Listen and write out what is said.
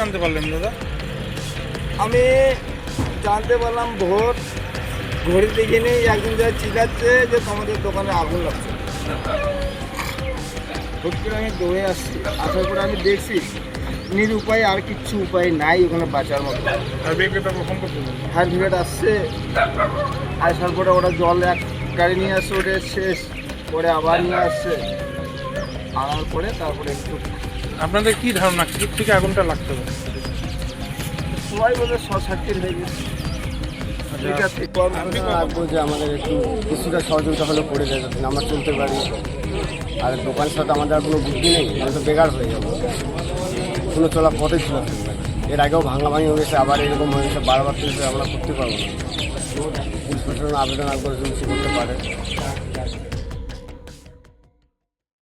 জানতে পারলেন দাদা? আমি জানতে পারলাম ভোর ঘড়ি দেখে নেই একজন যা চিল্লাচ্ছে যে তোমাদের দোকানে আগুন লাগছে। হুট করে আমি দৌড়ে আসছি, আসার পরে আমি দেখছি নিরুপায়, আর কিচ্ছু উপায় নাই ওখানে বাঁচার মতো। আর বিক্রেতা কখন করতে ফায়ার ব্রিগেড আসছে, আসার পরে ওরা জল এক গাড়ি নিয়ে আসছে, ওটা শেষ পরে আবার নিয়ে আসছে, আনার পরে তারপরে একটু আপনাদের কি ধারণা কি থেকে আগুনটা লাগতে পারে? সবাই বলে শর্ট সার্কিট হয়ে গেছে। ঠিক আছে, রাখবো যে আমাদের একটু কিছুটা সহযোগিতা হলে করে যায় যাতে আমরা চলতে পারি। আর দোকানের সাথে আমাদের আর কোনো বুদ্ধি নেই, আমি তো বেকার হয়ে যাবো, কোনো চলা পথে ছিল না। এর আগেও ভাঙা ভাঙি হয়ে গেছে, আবার এরকম হয়ে গেছে, বারবার তো আমরা করতে পারবো না। পুলিশ প্রশাসন আবেদন করে যদি করতে পারে।